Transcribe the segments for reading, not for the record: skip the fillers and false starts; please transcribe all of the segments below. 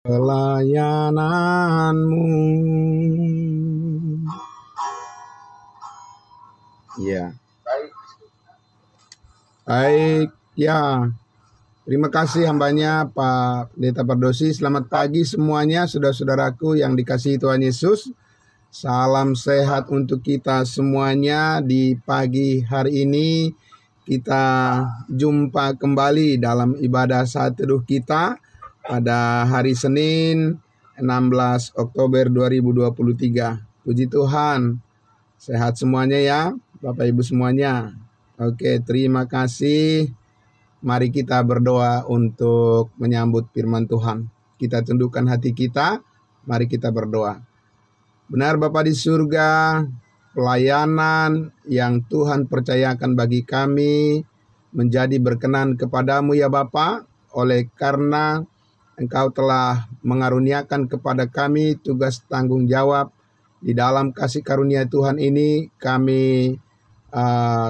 pelayananmu. Ya, baik ya. Terima kasih hambanya Pak Pendeta Pardosi. Selamat pagi semuanya, saudara-saudaraku yang dikasihi Tuhan Yesus. Salam sehat untuk kita semuanya di pagi hari ini. Kita jumpa kembali dalam ibadah saat teduh kita pada hari Senin 16 Oktober 2023. Puji Tuhan, sehat semuanya ya Bapak Ibu semuanya. Oke, terima kasih. Mari kita berdoa untuk menyambut firman Tuhan. Kita tundukkan hati kita, mari kita berdoa. Benar Bapa di surga, pelayanan yang Tuhan percayakan bagi kami menjadi berkenan kepadamu ya Bapa, oleh karena Engkau telah mengaruniakan kepada kami tugas tanggung jawab di dalam kasih karunia Tuhan ini. Kami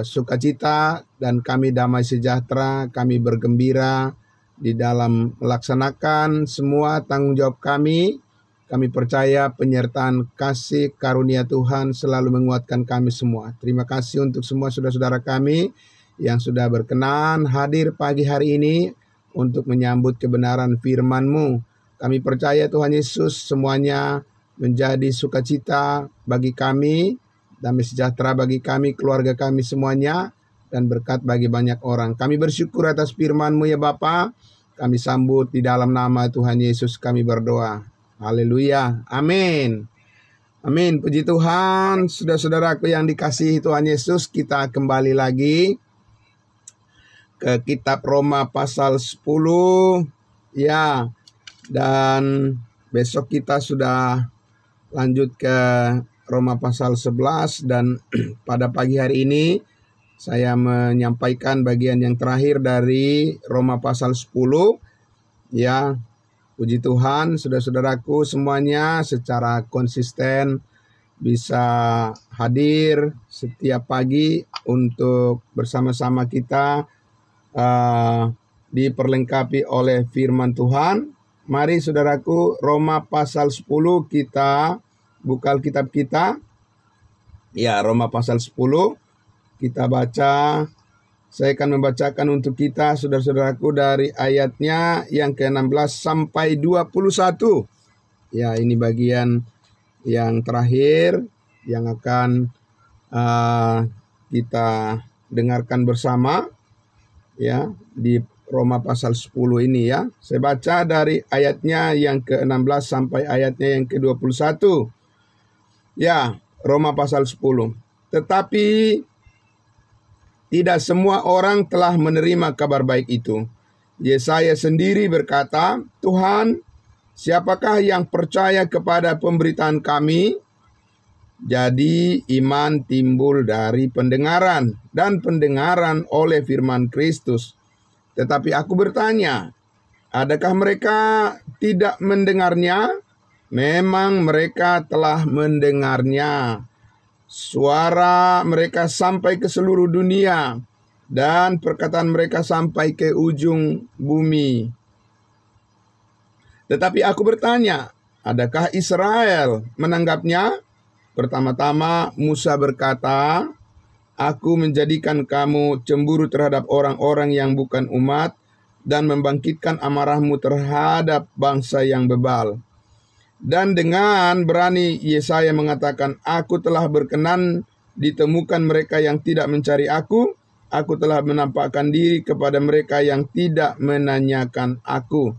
sukacita dan kami damai sejahtera, kami bergembira di dalam melaksanakan semua tanggung jawab kami. Kami percaya penyertaan kasih karunia Tuhan selalu menguatkan kami semua. Terima kasih untuk semua saudara-saudara kami yang sudah berkenan hadir pagi hari ini untuk menyambut kebenaran firman-Mu. Kami percaya Tuhan Yesus semuanya menjadi sukacita bagi kami, damai sejahtera bagi kami, keluarga kami semuanya, dan berkat bagi banyak orang. Kami bersyukur atas firman-Mu ya Bapa. Kami sambut di dalam nama Tuhan Yesus kami berdoa. Haleluya. Amin. Amin. Puji Tuhan. Saudara-saudaraku yang dikasihi Tuhan Yesus, kita kembali lagi ke kitab Roma pasal 10. Ya, dan besok kita sudah lanjut ke Roma pasal 11 dan pada pagi hari ini saya menyampaikan bagian yang terakhir dari Roma pasal 10. Ya, puji Tuhan, saudara-saudaraku semuanya secara konsisten bisa hadir setiap pagi untuk bersama-sama kita diperlengkapi oleh firman Tuhan. Mari saudaraku, Roma pasal 10 kita buka Alkitab kita. Ya, Roma pasal 10 kita baca. Saya akan membacakan untuk kita saudara-saudaraku dari ayatnya yang ke-16 sampai 21. Ya, ini bagian yang terakhir yang akan kita dengarkan bersama ya di Roma pasal 10 ini ya. Saya baca dari ayatnya yang ke-16 sampai ayatnya yang ke-21. Ya, Roma pasal 10. Tetapi tidak semua orang telah menerima kabar baik itu. Yesaya sendiri berkata, Tuhan, siapakah yang percaya kepada pemberitaan kami? Jadi iman timbul dari pendengaran, dan pendengaran oleh firman Kristus. Tetapi aku bertanya, adakah mereka tidak mendengarnya? Memang mereka telah mendengarnya. Suara mereka sampai ke seluruh dunia, dan perkataan mereka sampai ke ujung bumi. Tetapi aku bertanya, adakah Israel menanggapnya? Pertama-tama Musa berkata, aku menjadikan kamu cemburu terhadap orang-orang yang bukan umat, dan membangkitkan amarahmu terhadap bangsa yang bebal. Dan dengan berani Yesaya mengatakan, aku telah berkenan ditemukan mereka yang tidak mencari aku telah menampakkan diri kepada mereka yang tidak menanyakan aku.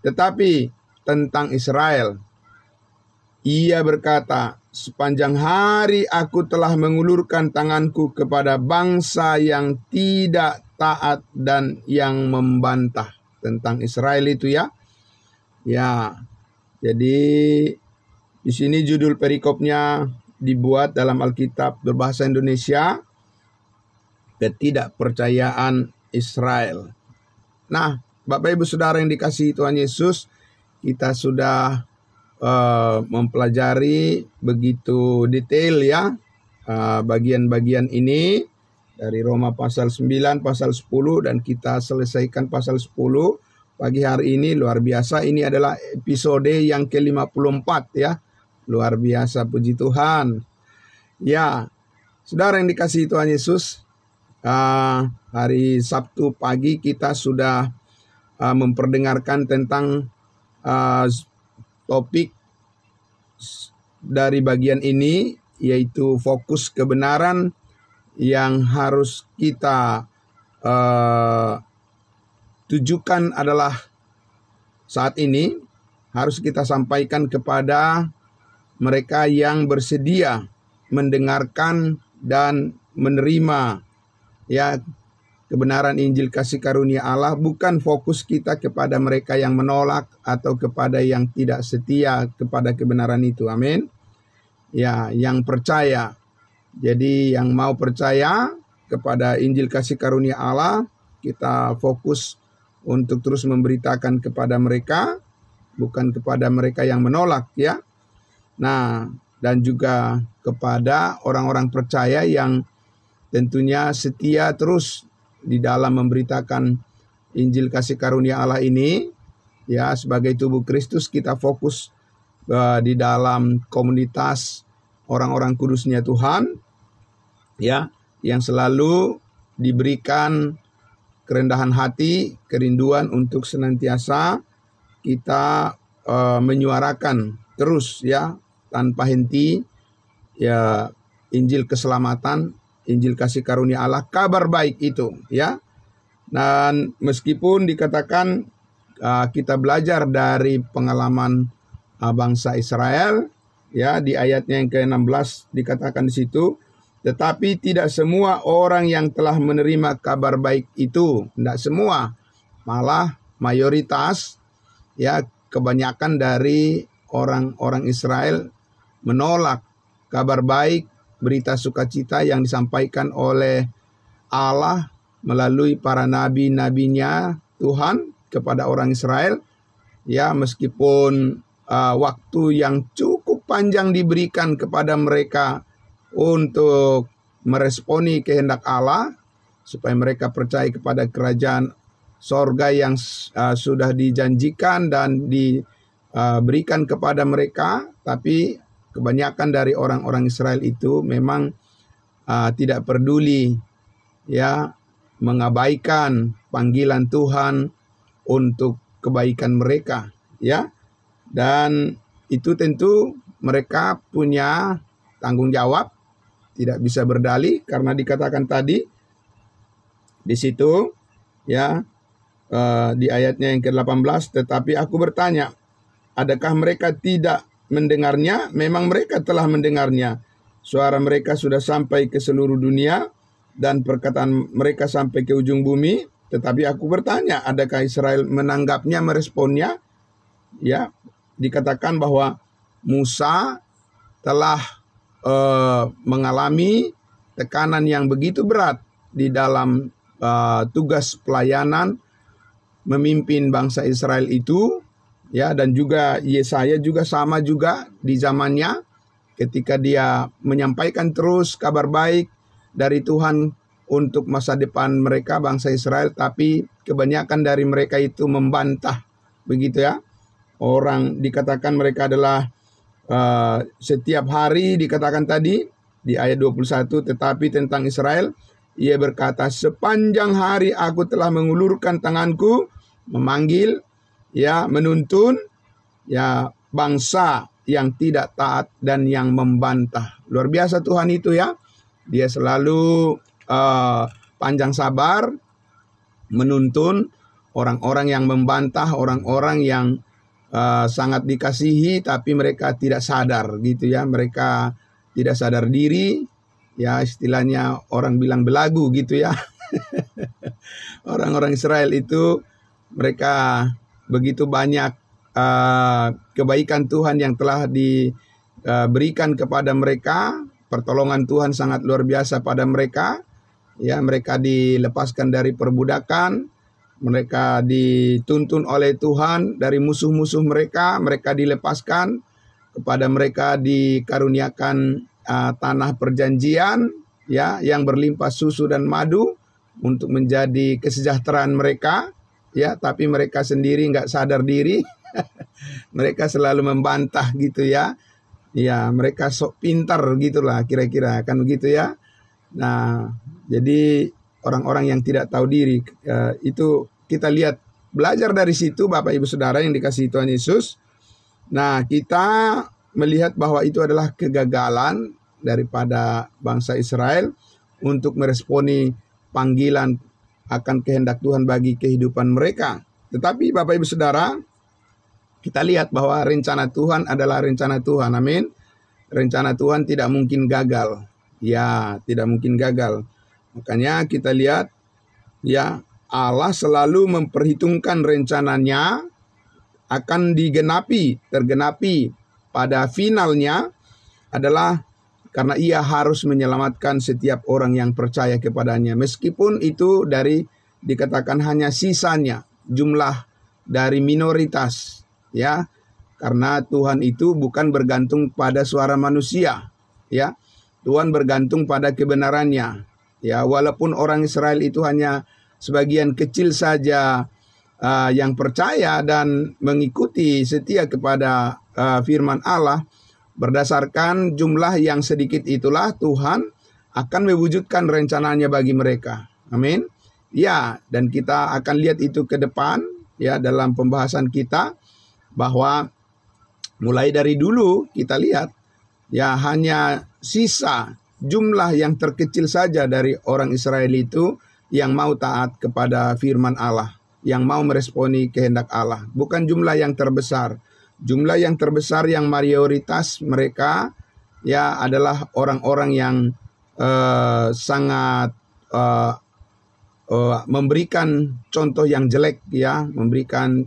Tetapi tentang Israel, ia berkata, sepanjang hari aku telah mengulurkan tanganku kepada bangsa yang tidak taat dan yang membantah. Tentang Israel itu ya. Ya. Jadi di sini judul perikopnya dibuat dalam Alkitab berbahasa Indonesia, ketidakpercayaan Israel. Nah, Bapak Ibu Saudara yang dikasihi Tuhan Yesus, kita sudah mempelajari begitu detail ya bagian-bagian ini dari Roma pasal 9, pasal 10, dan kita selesaikan pasal 10 pagi hari ini luar biasa. Ini adalah episode yang ke-54 ya. Luar biasa, puji Tuhan. Ya, saudara yang dikasihi Tuhan Yesus, hari Sabtu pagi kita sudah memperdengarkan tentang topik dari bagian ini, yaitu fokus kebenaran yang harus kita tujukan adalah saat ini harus kita sampaikan kepada mereka yang bersedia mendengarkan dan menerima ya kebenaran Injil kasih karunia Allah. Bukan fokus kita kepada mereka yang menolak atau kepada yang tidak setia kepada kebenaran itu. Amin. Ya, yang percaya. Jadi yang mau percaya kepada Injil kasih karunia Allah, kita fokus untuk terus memberitakan kepada mereka, bukan kepada mereka yang menolak ya. Nah, dan juga kepada orang-orang percaya yang tentunya setia terus di dalam memberitakan Injil kasih karunia Allah ini. Ya, sebagai tubuh Kristus kita fokus di dalam komunitas orang-orang kudusnya Tuhan. Ya, yang selalu diberikan kerendahan hati, kerinduan untuk senantiasa kita menyuarakan terus ya tanpa henti ya Injil keselamatan, Injil kasih karunia Allah, kabar baik itu ya. Dan meskipun dikatakan kita belajar dari pengalaman bangsa Israel ya, di ayatnya yang ke-16 dikatakan di situ, tetapi tidak semua orang yang telah menerima kabar baik itu, tidak semua, malah mayoritas ya, kebanyakan dari orang-orang Israel menolak kabar baik, berita sukacita yang disampaikan oleh Allah melalui para nabi-nabinya Tuhan kepada orang Israel. Ya, meskipun waktu yang cukup panjang diberikan kepada mereka untuk meresponi kehendak Allah, supaya mereka percaya kepada kerajaan sorga yang sudah dijanjikan dan diberikan kepada mereka. Tapi kebanyakan dari orang-orang Israel itu memang tidak peduli ya, mengabaikan panggilan Tuhan untuk kebaikan mereka ya. Dan itu tentu mereka punya tanggung jawab, tidak bisa berdalih karena dikatakan tadi di situ ya, di ayatnya yang ke-18, tetapi aku bertanya, adakah mereka tidak mendengarnya? Memang mereka telah mendengarnya. Suara mereka sudah sampai ke seluruh dunia dan perkataan mereka sampai ke ujung bumi. Tetapi aku bertanya, adakah Israel menanggapnya, meresponnya? Ya, dikatakan bahwa Musa telah mengalami tekanan yang begitu berat di dalam tugas pelayanan memimpin bangsa Israel itu ya, dan juga Yesaya juga sama juga di zamannya ketika dia menyampaikan terus kabar baik dari Tuhan untuk masa depan mereka bangsa Israel, tapi kebanyakan dari mereka itu membantah begitu ya. Orang dikatakan mereka adalah setiap hari dikatakan tadi di ayat 21, tetapi tentang Israel ia berkata, sepanjang hari aku telah mengulurkan tanganku memanggil ya, menuntun ya bangsa yang tidak taat dan yang membantah. Luar biasa Tuhan itu ya. Dia selalu panjang sabar menuntun orang-orang yang membantah, orang-orang yang sangat dikasihi tapi mereka tidak sadar gitu ya. Mereka tidak sadar diri ya, istilahnya orang bilang belagu gitu ya. Orang-orang Israel itu mereka begitu banyak kebaikan Tuhan yang telah diberikan kepada mereka. Pertolongan Tuhan sangat luar biasa pada mereka ya. Mereka dilepaskan dari perbudakan, mereka dituntun oleh Tuhan dari musuh-musuh mereka. Mereka dilepaskan, kepada mereka dikaruniakan tanah perjanjian ya, yang berlimpah susu dan madu untuk menjadi kesejahteraan mereka ya, tapi mereka sendiri nggak sadar diri. Mereka selalu membantah gitu ya. Ya, mereka sok pintar gitulah kira-kira, kan begitu ya. Nah, jadi orang-orang yang tidak tahu diri, itu kita lihat, belajar dari situ Bapak Ibu Saudara yang dikasihi Tuhan Yesus. Nah, kita melihat bahwa itu adalah kegagalan daripada bangsa Israel untuk meresponi panggilan akan kehendak Tuhan bagi kehidupan mereka. Tetapi Bapak Ibu Saudara, kita lihat bahwa rencana Tuhan adalah rencana Tuhan. Amin. Rencana Tuhan tidak mungkin gagal. Ya, tidak mungkin gagal. Makanya kita lihat, ya, Allah selalu memperhitungkan rencananya akan tergenapi pada finalnya adalah karena ia harus menyelamatkan setiap orang yang percaya kepadanya. Meskipun itu dikatakan hanya sisanya, jumlah dari minoritas, ya. Karena Tuhan itu bukan bergantung pada suara manusia, ya. Tuhan bergantung pada kebenarannya. Ya, walaupun orang Israel itu hanya sebagian kecil saja yang percaya dan mengikuti setia kepada firman Allah, berdasarkan jumlah yang sedikit itulah Tuhan akan mewujudkan rencananya bagi mereka. Amin. Ya, dan kita akan lihat itu ke depan ya dalam pembahasan kita, bahwa mulai dari dulu kita lihat ya hanya sisa jumlah yang terkecil saja dari orang Israel itu yang mau taat kepada firman Allah, yang mau meresponi kehendak Allah. Bukan jumlah yang terbesar. Jumlah yang terbesar, yang mayoritas mereka ya adalah orang-orang yang sangat memberikan contoh yang jelek, ya, memberikan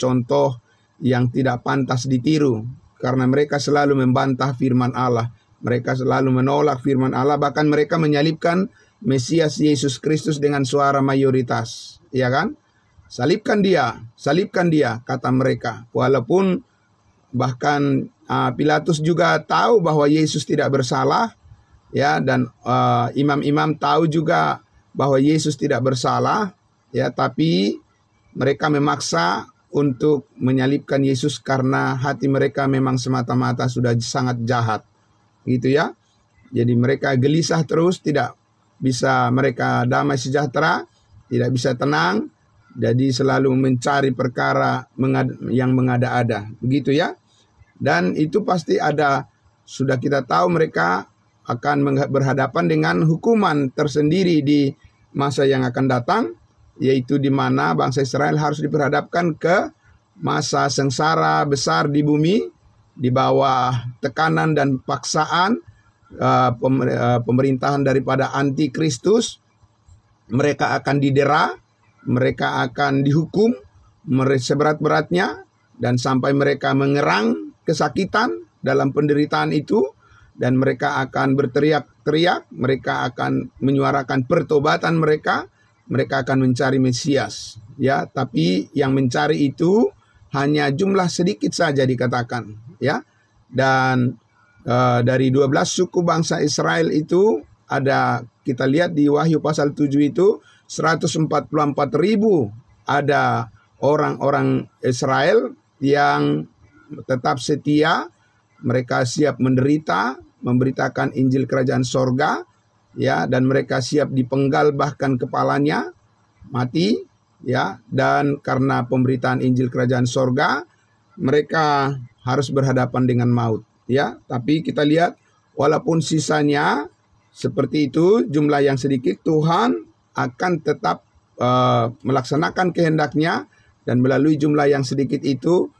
contoh yang tidak pantas ditiru, karena mereka selalu membantah firman Allah. Mereka selalu menolak firman Allah, bahkan mereka menyalibkan Mesias Yesus Kristus dengan suara mayoritas, ya kan? Salibkan dia, kata mereka. Walaupun bahkan Pilatus juga tahu bahwa Yesus tidak bersalah, ya, dan imam-imam tahu juga bahwa Yesus tidak bersalah, ya, tapi mereka memaksa untuk menyalibkan Yesus karena hati mereka memang semata-mata sudah sangat jahat, gitu ya. Jadi mereka gelisah terus, tidak bisa mereka damai sejahtera, tidak bisa tenang. Jadi selalu mencari perkara yang mengada-ada, begitu ya. Dan itu pasti ada, sudah kita tahu mereka akan berhadapan dengan hukuman tersendiri di masa yang akan datang, yaitu di mana bangsa Israel harus diperhadapkan ke masa sengsara besar di bumi, di bawah tekanan dan paksaan pemerintahan daripada antikristus. Mereka akan didera, mereka akan dihukum seberat-beratnya, dan sampai mereka mengerang kesakitan dalam penderitaan itu, dan mereka akan berteriak-teriak, mereka akan menyuarakan pertobatan mereka akan mencari Mesias, ya. Tapi yang mencari itu hanya jumlah sedikit saja dikatakan, ya. Dan dari 12 suku bangsa Israel itu ada, kita lihat di Wahyu pasal 7 itu 144.000 ada orang-orang Israel yang tetap setia, mereka siap menderita, memberitakan Injil Kerajaan Sorga, ya, dan mereka siap dipenggal bahkan kepalanya mati, ya, dan karena pemberitaan Injil Kerajaan Sorga mereka harus berhadapan dengan maut, ya. Tapi kita lihat walaupun sisanya seperti itu, jumlah yang sedikit, Tuhan akan tetap melaksanakan kehendaknya, dan melalui jumlah yang sedikit itu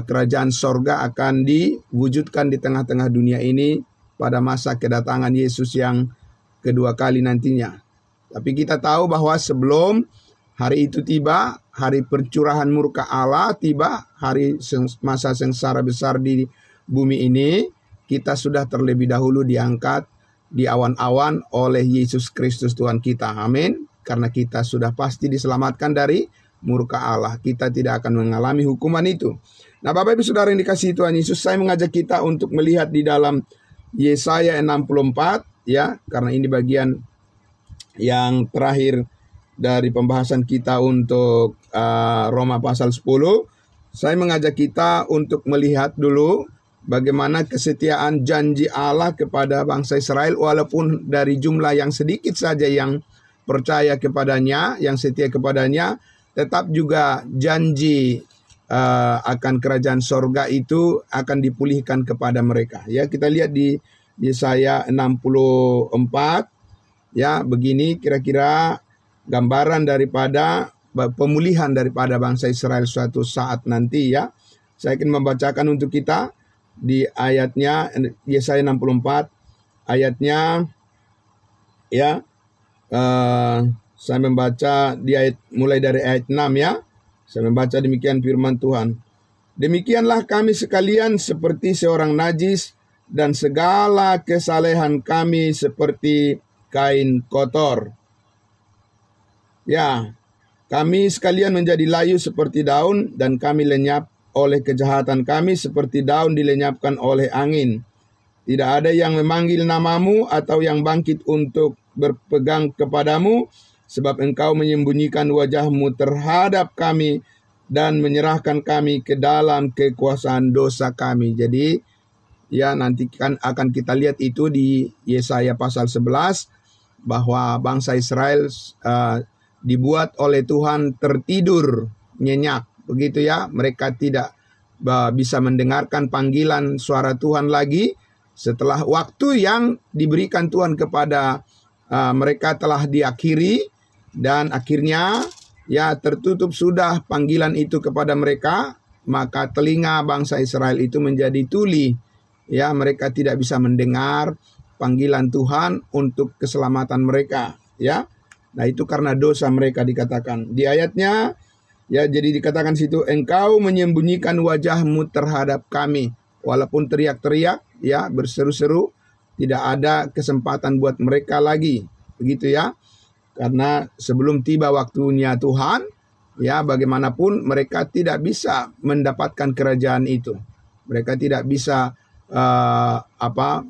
kerajaan sorga akan diwujudkan di tengah-tengah dunia ini pada masa kedatangan Yesus yang kedua kali nantinya. Tapi kita tahu bahwa sebelum hari itu tiba, hari pencurahan murka Allah tiba, hari masa sengsara besar di bumi ini, kita sudah terlebih dahulu diangkat di awan-awan oleh Yesus Kristus Tuhan kita. Amin. Karena kita sudah pasti diselamatkan dari murka Allah. Kita tidak akan mengalami hukuman itu. Nah, Bapak Ibu Saudara yang dikasihi Tuhan Yesus, saya mengajak kita untuk melihat di dalam Yesaya 64, ya, karena ini bagian yang terakhir dari pembahasan kita untuk Roma pasal 10, saya mengajak kita untuk melihat dulu bagaimana kesetiaan janji Allah kepada bangsa Israel, walaupun dari jumlah yang sedikit saja yang percaya kepadanya, yang setia kepadanya, tetap juga janji akan kerajaan sorga itu akan dipulihkan kepada mereka. Ya, kita lihat di Yesaya 64, ya, begini kira-kira gambaran daripada pemulihan daripada bangsa Israel suatu saat nanti, ya. Saya akan membacakan untuk kita di ayatnya, Yesaya 64 ayatnya, ya. Saya membaca mulai dari ayat 6, ya. Saya membaca demikian firman Tuhan. Demikianlah kami sekalian seperti seorang najis, dan segala kesalehan kami seperti kain kotor. Ya, kami sekalian menjadi layu seperti daun, dan kami lenyap oleh kejahatan kami seperti daun dilenyapkan oleh angin. Tidak ada yang memanggil namamu atau yang bangkit untuk berpegang kepadamu, sebab engkau menyembunyikan wajahmu terhadap kami dan menyerahkan kami ke dalam kekuasaan dosa kami. Jadi, ya, nanti akan kita lihat itu di Yesaya pasal 11, bahwa bangsa Israel dibuat oleh Tuhan tertidur nyenyak. Begitu, ya, mereka tidak bisa mendengarkan panggilan suara Tuhan lagi setelah waktu yang diberikan Tuhan kepada mereka telah diakhiri, dan akhirnya, ya, tertutup sudah panggilan itu kepada mereka, maka telinga bangsa Israel itu menjadi tuli. Ya, mereka tidak bisa mendengar panggilan Tuhan untuk keselamatan mereka, ya. Nah, itu karena dosa mereka dikatakan. Di ayatnya, ya, jadi dikatakan situ, engkau menyembunyikan wajahmu terhadap kami. Walaupun teriak-teriak, ya, berseru-seru, tidak ada kesempatan buat mereka lagi. Begitu, ya. Karena sebelum tiba waktunya Tuhan, ya, bagaimanapun mereka tidak bisa mendapatkan kerajaan itu. Mereka tidak bisa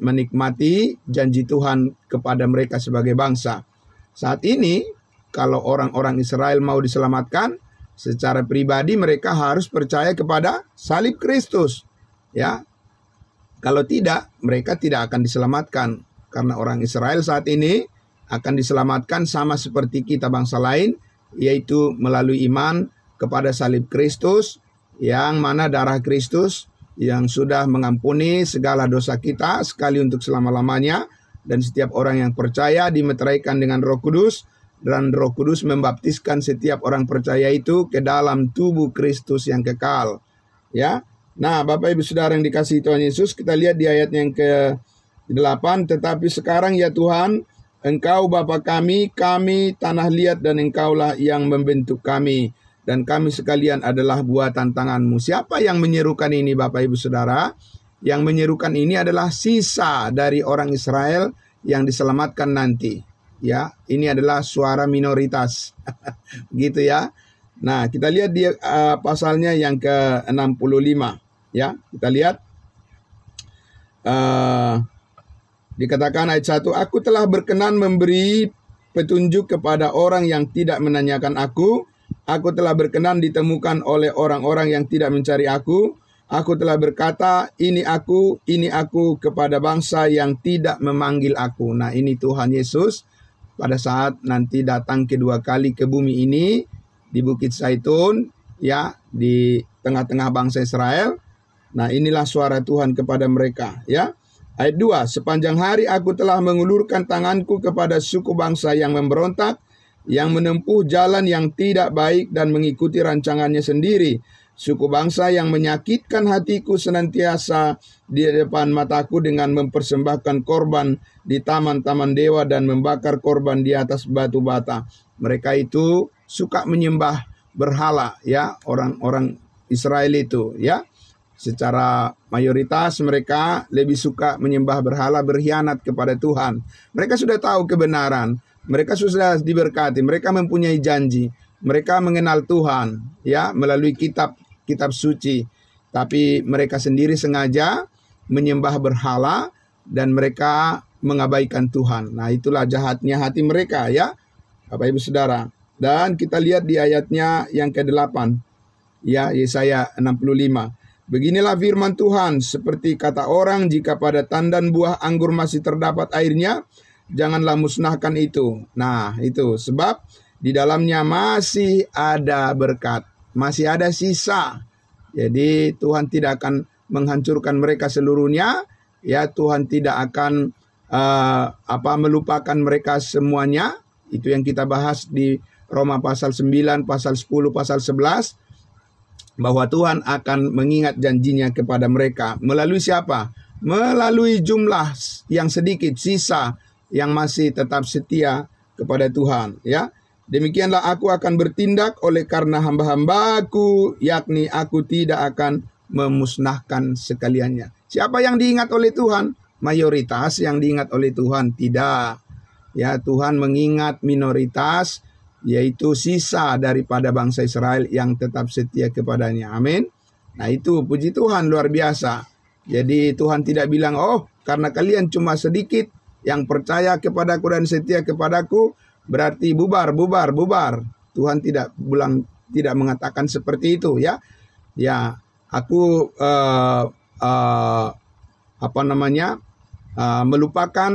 menikmati janji Tuhan kepada mereka sebagai bangsa. Saat ini, kalau orang-orang Israel mau diselamatkan, secara pribadi mereka harus percaya kepada salib Kristus. Ya, kalau tidak, mereka tidak akan diselamatkan. Karena orang Israel saat ini akan diselamatkan sama seperti kita bangsa lain, yaitu melalui iman kepada salib Kristus, yang mana darah Kristus yang sudah mengampuni segala dosa kita sekali untuk selama-lamanya, dan setiap orang yang percaya dimeteraikan dengan Roh Kudus, dan Roh Kudus membaptiskan setiap orang percaya itu ke dalam tubuh Kristus yang kekal. Ya. Nah, Bapak Ibu Saudara yang dikasihi Tuhan Yesus, kita lihat di ayat yang ke-8, tetapi sekarang ya Tuhan, Engkau Bapa kami tanah liat, dan Engkaulah yang membentuk kami, dan kami sekalian adalah buatan tangan-Mu. Siapa yang menyerukan ini, Bapak Ibu Saudara? Yang menyerukan ini adalah sisa dari orang Israel yang diselamatkan nanti. Ya, ini adalah suara minoritas. Gitu, ya. Nah, kita lihat di pasalnya yang ke-65. Ya, kita lihat. Dikatakan ayat 1, aku telah berkenan memberi petunjuk kepada orang yang tidak menanyakan aku. Aku telah berkenan ditemukan oleh orang-orang yang tidak mencari aku. Aku telah berkata, ini aku kepada bangsa yang tidak memanggil aku. Nah, ini Tuhan Yesus pada saat nanti datang kedua kali ke bumi ini, di Bukit Zaitun, ya, di tengah-tengah bangsa Israel. Nah, inilah suara Tuhan kepada mereka, ya. Ayat 2, sepanjang hari aku telah mengulurkan tanganku kepada suku bangsa yang memberontak, yang menempuh jalan yang tidak baik dan mengikuti rancangannya sendiri. Suku bangsa yang menyakitkan hatiku senantiasa di depan mataku dengan mempersembahkan korban di taman-taman dewa dan membakar korban di atas batu bata. Mereka itu suka menyembah berhala, ya, orang-orang Israel itu, ya. Secara mayoritas mereka lebih suka menyembah berhala, berkhianat kepada Tuhan. Mereka sudah tahu kebenaran, mereka sudah diberkati, mereka mempunyai janji, mereka mengenal Tuhan, ya, melalui kitab suci. Tapi mereka sendiri sengaja menyembah berhala dan mereka mengabaikan Tuhan. Nah, itulah jahatnya hati mereka, ya, Bapak Ibu Saudara. Dan kita lihat di ayatnya yang ke-8. Ya, Yesaya 65. Beginilah firman Tuhan, seperti kata orang, jika pada tandan buah anggur masih terdapat airnya, janganlah musnahkan itu. Nah, itu sebab di dalamnya masih ada berkat, masih ada sisa. Jadi Tuhan tidak akan menghancurkan mereka seluruhnya. Ya, Tuhan tidak akan melupakan mereka semuanya. Itu yang kita bahas di Roma pasal 9, pasal 10, pasal 11. Bahwa Tuhan akan mengingat janjinya kepada mereka. Melalui siapa? Melalui jumlah yang sedikit, sisa yang masih tetap setia kepada Tuhan. Ya, demikianlah aku akan bertindak oleh karena hamba-hambaku, yakni aku tidak akan memusnahkan sekaliannya. Siapa yang diingat oleh Tuhan? Mayoritas yang diingat oleh Tuhan tidak. Ya, Tuhan mengingat minoritas, yaitu sisa daripada bangsa Israel yang tetap setia kepadanya. Amin. Nah, itu puji Tuhan luar biasa. Jadi Tuhan tidak bilang, oh karena kalian cuma sedikit yang percaya kepadaku dan setia kepadaku, berarti bubar. Tuhan tidak mengatakan seperti itu, ya. Ya, aku melupakan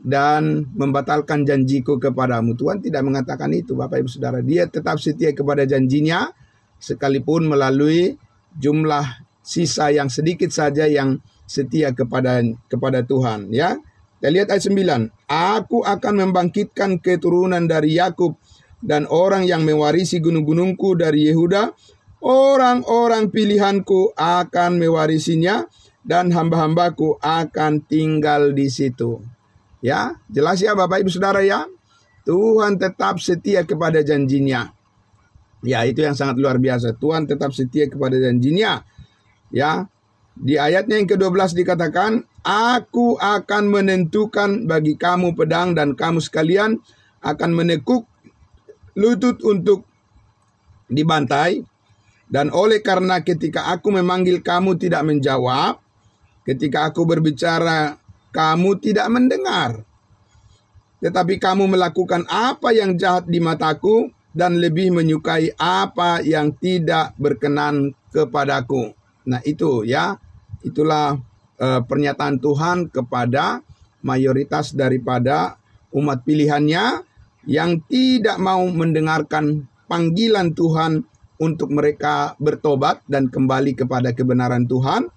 dan membatalkan janjiku kepadamu. Tuhan tidak mengatakan itu, Bapak Ibu Saudara. Dia tetap setia kepada janjinya, sekalipun melalui jumlah sisa yang sedikit saja yang setia kepada Tuhan. Ya, kita lihat ayat 9. Aku akan membangkitkan keturunan dari Yakub dan orang yang mewarisi gunung-gunungku dari Yehuda. Orang-orang pilihanku akan mewarisinya dan hamba-hambaku akan tinggal di situ. Ya, jelas ya Bapak Ibu Saudara ya. Tuhan tetap setia kepada janjinya. Ya, itu yang sangat luar biasa. Tuhan tetap setia kepada janjinya. Ya, di ayatnya yang ke-12 dikatakan, aku akan menentukan bagi kamu pedang dan kamu sekalian akan menekuk lutut untuk dibantai. Dan oleh karena ketika aku memanggil kamu tidak menjawab, ketika aku berbicara kamu tidak mendengar, tetapi kamu melakukan apa yang jahat di mataku dan lebih menyukai apa yang tidak berkenan kepadaku. Nah itu ya, itulah pernyataan Tuhan kepada mayoritas daripada umat pilihannya yang tidak mau mendengarkan panggilan Tuhan untuk mereka bertobat dan kembali kepada kebenaran Tuhan.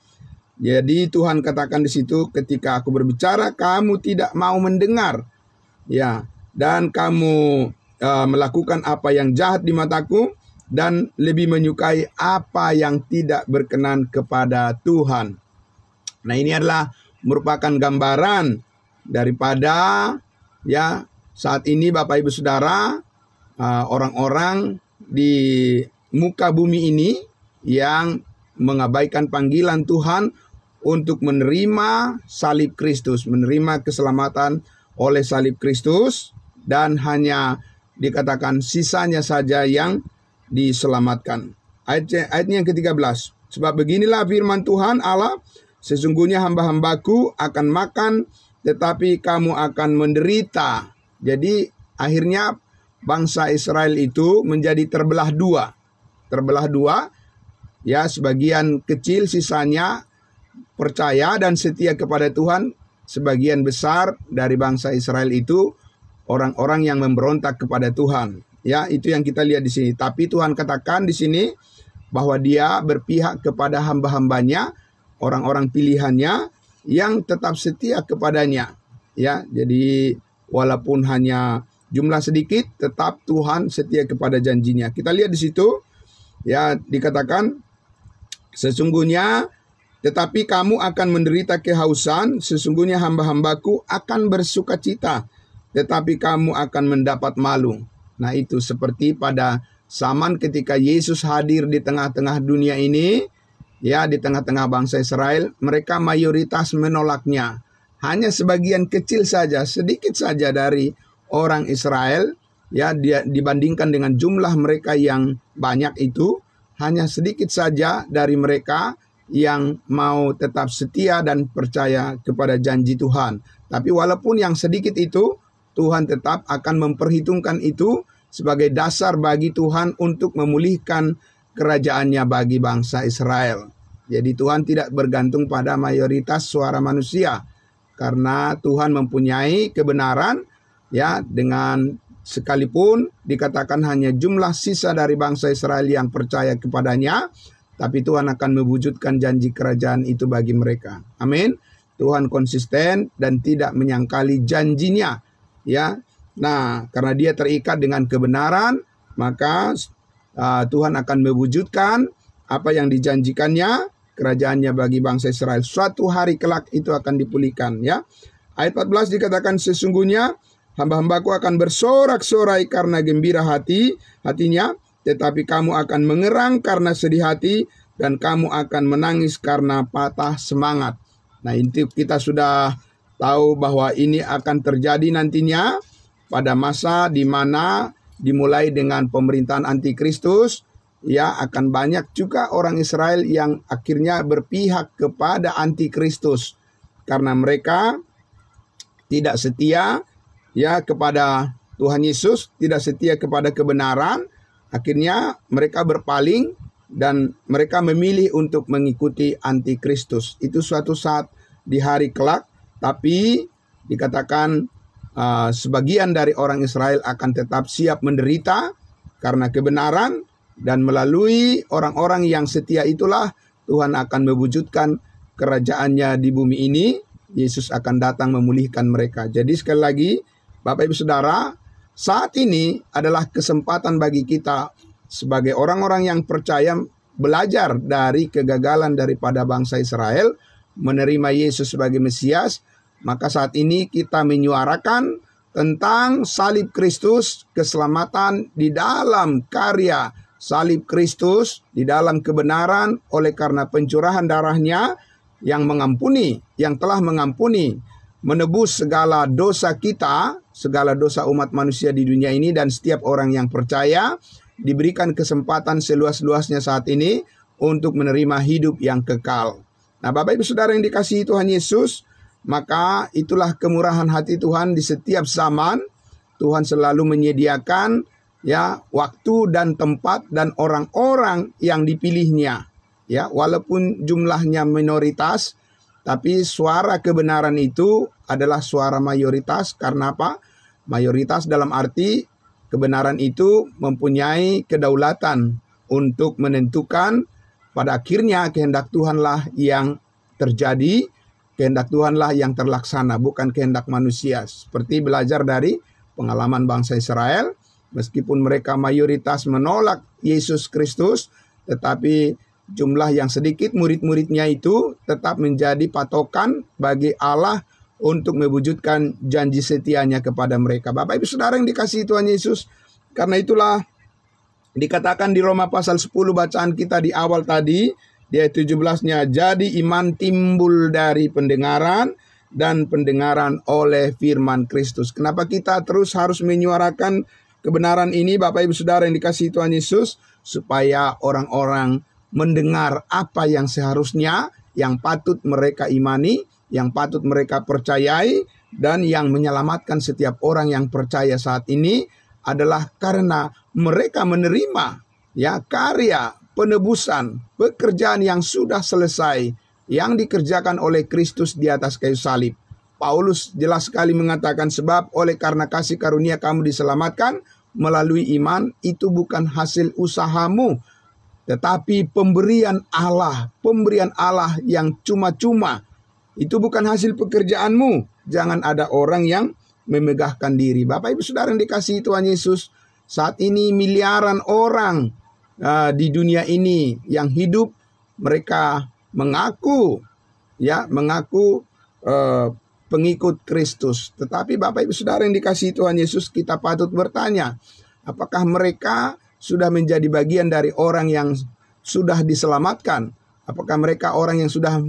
Jadi Tuhan katakan di situ, ketika aku berbicara kamu tidak mau mendengar, ya, dan kamu melakukan apa yang jahat di mataku dan lebih menyukai apa yang tidak berkenan kepada Tuhan. Nah, ini adalah merupakan gambaran daripada ya saat ini Bapak Ibu Saudara, orang-orang di muka bumi ini yang mengabaikan panggilan Tuhan untuk menerima salib Kristus, menerima keselamatan oleh salib Kristus, dan hanya dikatakan sisanya saja yang diselamatkan. Ayatnya yang ke-13. Sebab beginilah firman Tuhan Allah, sesungguhnya hamba-hambaku akan makan, tetapi kamu akan menderita. Jadi akhirnya bangsa Israel itu menjadi terbelah dua. Ya, sebagian kecil sisanya percaya dan setia kepada Tuhan. Sebagian besar dari bangsa Israel itu orang-orang yang memberontak kepada Tuhan. Ya, itu yang kita lihat di sini. Tapi Tuhan katakan di sini bahwa Dia berpihak kepada hamba-hambanya, orang-orang pilihannya yang tetap setia kepadanya. Ya, jadi walaupun hanya jumlah sedikit, tetap Tuhan setia kepada janjinya. Kita lihat di situ, ya, dikatakan sesungguhnya tetapi kamu akan menderita kehausan, sesungguhnya hamba-hambaku akan bersukacita, tetapi kamu akan mendapat malu. Nah, itu seperti pada zaman ketika Yesus hadir di tengah-tengah dunia ini, ya, di tengah-tengah bangsa Israel, mereka mayoritas menolaknya. Hanya sebagian kecil saja, sedikit saja dari orang Israel, ya, dibandingkan dengan jumlah mereka yang banyak itu, hanya sedikit saja dari mereka yang mau tetap setia dan percaya kepada janji Tuhan. Tapi walaupun yang sedikit itu, Tuhan tetap akan memperhitungkan itu sebagai dasar bagi Tuhan untuk memulihkan kerajaannya bagi bangsa Israel. Jadi Tuhan tidak bergantung pada mayoritas suara manusia, karena Tuhan mempunyai kebenaran, ya, dengan sekalipun dikatakan hanya jumlah sisa dari bangsa Israel yang percaya kepadanya, tapi Tuhan akan mewujudkan janji kerajaan itu bagi mereka. Amin. Tuhan konsisten dan tidak menyangkali janjinya, ya. Nah, karena dia terikat dengan kebenaran, maka Tuhan akan mewujudkan apa yang dijanjikannya, kerajaannya bagi bangsa Israel. Suatu hari kelak itu akan dipulihkan, ya. Ayat 14 dikatakan, sesungguhnya hamba-hambaku akan bersorak-sorai karena gembira hatinya, tetapi kamu akan mengerang karena sedih hati, dan kamu akan menangis karena patah semangat. Nah, itu kita sudah tahu bahwa ini akan terjadi nantinya pada masa di mana dimulai dengan pemerintahan antikristus. Ya, akan banyak juga orang Israel yang akhirnya berpihak kepada antikristus karena mereka tidak setia, ya, kepada Tuhan Yesus, tidak setia kepada kebenaran. Akhirnya mereka berpaling dan mereka memilih untuk mengikuti antikristus. Itu suatu saat di hari kelak, tapi dikatakan sebagian dari orang Israel akan tetap siap menderita karena kebenaran. Dan melalui orang-orang yang setia itulah Tuhan akan mewujudkan kerajaannya di bumi ini. Yesus akan datang memulihkan mereka. Jadi sekali lagi, Bapak Ibu Saudara, saat ini adalah kesempatan bagi kita sebagai orang-orang yang percaya belajar dari kegagalan daripada bangsa Israel, menerima Yesus sebagai Mesias. Maka saat ini kita menyuarakan tentang salib Kristus, keselamatan di dalam karya salib Kristus, di dalam kebenaran oleh karena pencurahan darahnya yang mengampuni, yang telah mengampuni, menebus segala dosa kita, segala dosa umat manusia di dunia ini, dan setiap orang yang percaya diberikan kesempatan seluas-luasnya saat ini untuk menerima hidup yang kekal. Nah, Bapak Ibu Saudara yang dikasihi Tuhan Yesus, maka itulah kemurahan hati Tuhan di setiap zaman. Tuhan selalu menyediakan, ya, waktu dan tempat dan orang-orang yang dipilihnya, ya, walaupun jumlahnya minoritas, tapi suara kebenaran itu adalah suara mayoritas. Karena apa? Mayoritas dalam arti kebenaran itu mempunyai kedaulatan untuk menentukan pada akhirnya kehendak Tuhanlah yang terjadi, kehendak Tuhanlah yang terlaksana, bukan kehendak manusia. Seperti belajar dari pengalaman bangsa Israel. Meskipun mereka mayoritas menolak Yesus Kristus, tetapi jumlah yang sedikit murid-muridnya itu tetap menjadi patokan bagi Allah untuk mewujudkan janji setianya kepada mereka. Bapak Ibu Saudara yang dikasihi Tuhan Yesus, karena itulah dikatakan di Roma pasal 10 bacaan kita di awal tadi, di ayat 17-nya, jadi iman timbul dari pendengaran, dan pendengaran oleh firman Kristus. Kenapa kita terus harus menyuarakan kebenaran ini, Bapak Ibu Saudara yang dikasihi Tuhan Yesus? Supaya orang-orang mendengar apa yang seharusnya, yang patut mereka imani, yang patut mereka percayai, dan yang menyelamatkan setiap orang yang percaya saat ini adalah karena mereka menerima, ya, karya penebusan, pekerjaan yang sudah selesai, yang dikerjakan oleh Kristus di atas kayu salib. Paulus jelas sekali mengatakan, sebab oleh karena kasih karunia kamu diselamatkan melalui iman, itu bukan hasil usahamu, tetapi pemberian Allah yang cuma-cuma. Itu bukan hasil pekerjaanmu. Jangan ada orang yang memegahkan diri. Bapak Ibu Saudara yang dikasihi Tuhan Yesus, saat ini miliaran orang di dunia ini yang hidup, mereka mengaku pengikut Kristus. Tetapi Bapak Ibu Saudara yang dikasihi Tuhan Yesus, kita patut bertanya, apakah mereka sudah menjadi bagian dari orang yang sudah diselamatkan? Apakah mereka orang yang sudah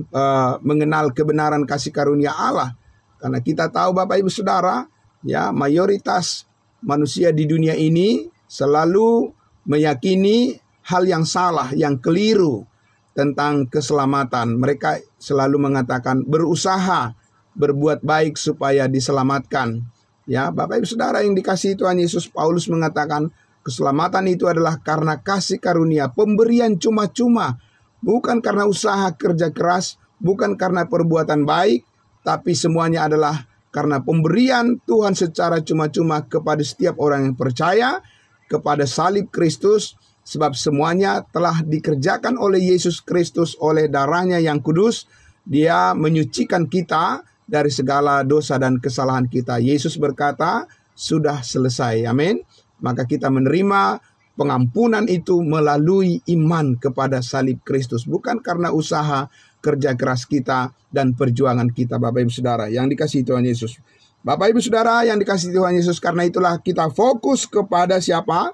mengenal kebenaran kasih karunia Allah? Karena kita tahu Bapak Ibu Saudara, ya, mayoritas manusia di dunia ini selalu meyakini hal yang salah, yang keliru tentang keselamatan. Mereka selalu mengatakan berusaha berbuat baik supaya diselamatkan. Ya, Bapak Ibu Saudara yang dikasihi Tuhan Yesus, Paulus mengatakan keselamatan itu adalah karena kasih karunia, pemberian cuma-cuma, bukan karena usaha kerja keras, bukan karena perbuatan baik, tapi semuanya adalah karena pemberian Tuhan secara cuma-cuma kepada setiap orang yang percaya kepada salib Kristus, sebab semuanya telah dikerjakan oleh Yesus Kristus oleh darahnya yang kudus. Dia menyucikan kita dari segala dosa dan kesalahan kita. Yesus berkata, sudah selesai. Amin. Maka kita menerima pengampunan itu melalui iman kepada salib Kristus, bukan karena usaha kerja keras kita dan perjuangan kita, Bapak Ibu Saudara yang dikasihi Tuhan Yesus. Bapak Ibu Saudara yang dikasihi Tuhan Yesus, karena itulah kita fokus kepada siapa?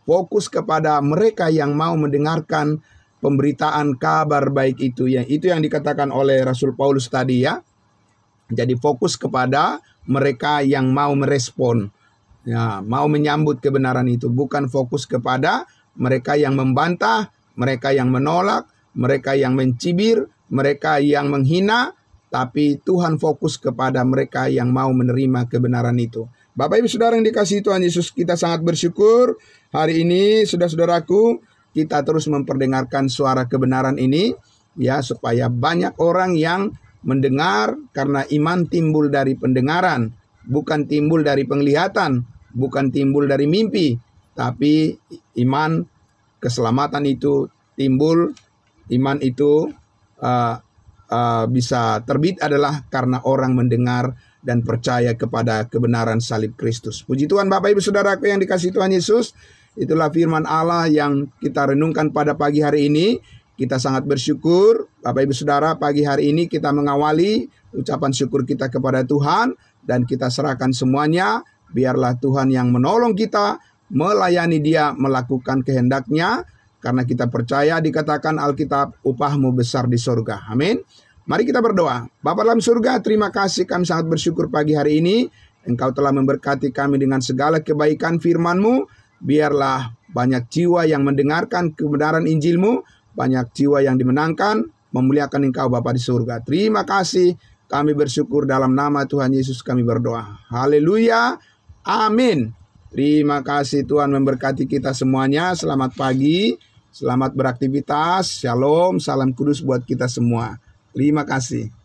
Fokus kepada mereka yang mau mendengarkan pemberitaan kabar baik itu. Itu yang dikatakan oleh Rasul Paulus tadi ya. Jadi fokus kepada mereka yang mau merespon, ya, mau menyambut kebenaran itu. Bukan fokus kepada mereka yang membantah, mereka yang menolak, mereka yang mencibir, mereka yang menghina. Tapi Tuhan fokus kepada mereka yang mau menerima kebenaran itu. Bapak Ibu Saudara yang dikasihi Tuhan Yesus, kita sangat bersyukur hari ini saudara-saudaraku, kita terus memperdengarkan suara kebenaran ini, ya, supaya banyak orang yang mendengar, karena iman timbul dari pendengaran, bukan timbul dari penglihatan, bukan timbul dari mimpi, tapi iman keselamatan itu timbul, iman itu bisa terbit adalah karena orang mendengar dan percaya kepada kebenaran salib Kristus. Puji Tuhan Bapak Ibu Saudaraku yang dikasihi Tuhan Yesus. Itulah firman Allah yang kita renungkan pada pagi hari ini. Kita sangat bersyukur Bapak Ibu Saudara, pagi hari ini kita mengawali ucapan syukur kita kepada Tuhan. Dan kita serahkan semuanya. Biarlah Tuhan yang menolong kita, melayani Dia, melakukan kehendak-Nya. Karena kita percaya dikatakan Alkitab, upahmu besar di surga. Amin. Mari kita berdoa. Bapa dalam surga, terima kasih, kami sangat bersyukur pagi hari ini. Engkau telah memberkati kami dengan segala kebaikan firman-Mu. Biarlah banyak jiwa yang mendengarkan kebenaran Injil-Mu, banyak jiwa yang dimenangkan, memuliakan Engkau Bapa di surga. Terima kasih, kami bersyukur dalam nama Tuhan Yesus kami berdoa. Haleluya, amin. Terima kasih, Tuhan memberkati kita semuanya. Selamat pagi, selamat beraktivitas. Shalom, salam kudus buat kita semua. Terima kasih.